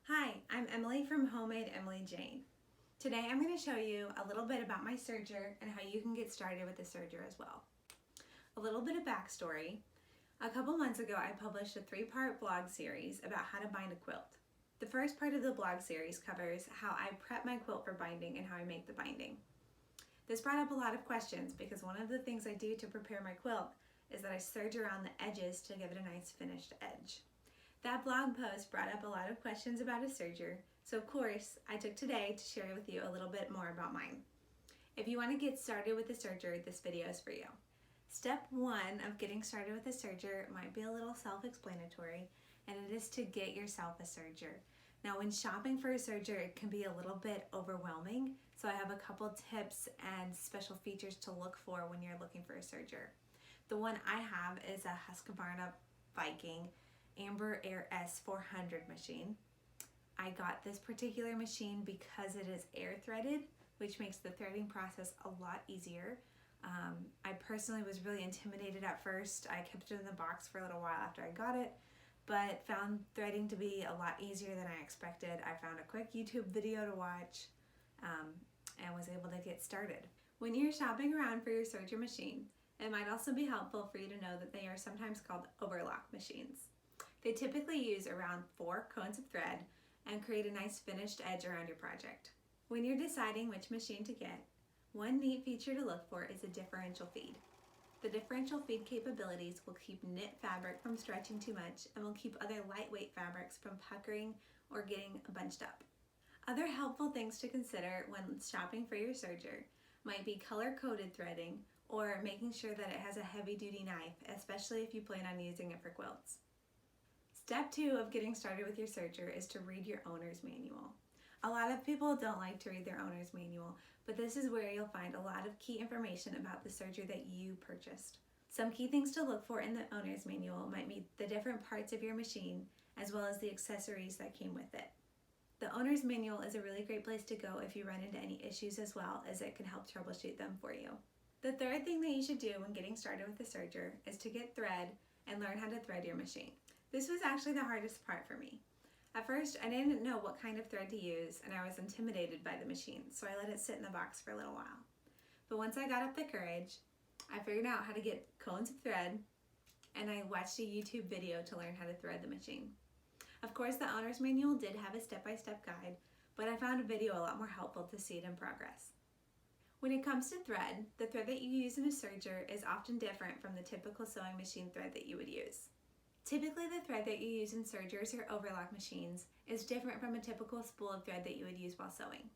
Hi, I'm Emily from Homemade Emily Jane. Today I'm going to show you a little bit about my serger and how you can get started with the serger as well. A little bit of backstory. A couple months ago I published a 3-part blog series about how to bind a quilt. The first part of the blog series covers how I prep my quilt for binding and how I make the binding. This brought up a lot of questions because one of the things I do to prepare my quilt is that I serge around the edges to give it a nice finished edge. That blog post brought up a lot of questions about a serger, so of course I took today to share with you a little bit more about mine. If you want to get started with a serger, this video is for you. Step 1 of getting started with a serger might be a little self-explanatory, and it is to get yourself a serger. Now when shopping for a serger, it can be a little bit overwhelming, so I have a couple tips and special features to look for when you're looking for a serger. The one I have is a Husqvarna Viking Amber Air S400 machine. I got this particular machine because it is air threaded, which makes the threading process a lot easier. I personally was really intimidated at first. I kept it in the box for a little while after I got it, but found threading to be a lot easier than I expected. I found a quick YouTube video to watch and was able to get started. When you're shopping around for your serger machine, it might also be helpful for you to know that they are sometimes called overlock machines. They typically use around 4 cones of thread and create a nice finished edge around your project. When you're deciding which machine to get, one neat feature to look for is a differential feed. The differential feed capabilities will keep knit fabric from stretching too much and will keep other lightweight fabrics from puckering or getting bunched up. Other helpful things to consider when shopping for your serger might be color-coded threading or making sure that it has a heavy-duty knife, especially if you plan on using it for quilts. Step 2 of getting started with your serger is to read your owner's manual. A lot of people don't like to read their owner's manual, but this is where you'll find a lot of key information about the serger that you purchased. Some key things to look for in the owner's manual might be the different parts of your machine, as well as the accessories that came with it. The owner's manual is a really great place to go if you run into any issues, as well as it can help troubleshoot them for you. The third thing that you should do when getting started with the serger is to get thread and learn how to thread your machine. This was actually the hardest part for me. At first, I didn't know what kind of thread to use and I was intimidated by the machine, so I let it sit in the box for a little while. But once I got up the courage, I figured out how to get cones of thread and I watched a YouTube video to learn how to thread the machine. Of course, the owner's manual did have a step-by-step guide, but I found a video a lot more helpful to see it in progress. When it comes to thread, the thread that you use in a serger is often different from the typical sewing machine thread that you would use. Typically, the thread that you use in sergers or overlock machines is different from a typical spool of thread that you would use while sewing.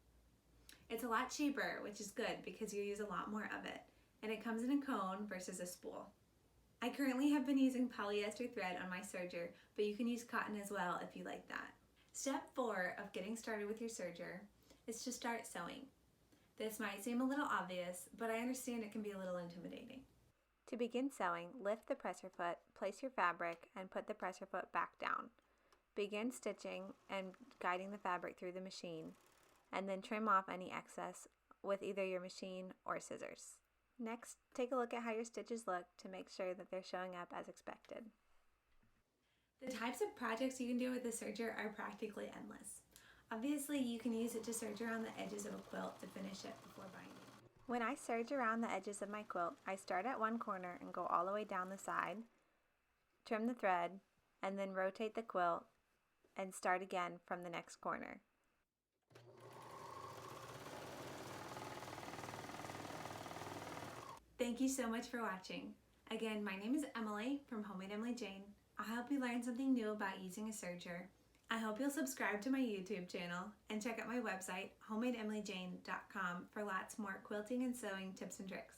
It's a lot cheaper, which is good because you use a lot more of it, and it comes in a cone versus a spool. I currently have been using polyester thread on my serger, but you can use cotton as well if you like that. Step 4 of getting started with your serger is to start sewing. This might seem a little obvious, but I understand it can be a little intimidating. To begin sewing, lift the presser foot, place your fabric, and put the presser foot back down. Begin stitching and guiding the fabric through the machine, and then trim off any excess with either your machine or scissors. Next, take a look at how your stitches look to make sure that they're showing up as expected. The types of projects you can do with the serger are practically endless. Obviously, you can use it to serge around the edges of a quilt to finish it before binding. When I serge around the edges of my quilt, I start at one corner and go all the way down the side, trim the thread, and then rotate the quilt and start again from the next corner. Thank you so much for watching. Again, my name is Emily from Homemade Emily Jane. I hope you learned something new about using a serger. I hope you'll subscribe to my YouTube channel and check out my website, homemadeemilyjane.com, for lots more quilting and sewing tips and tricks.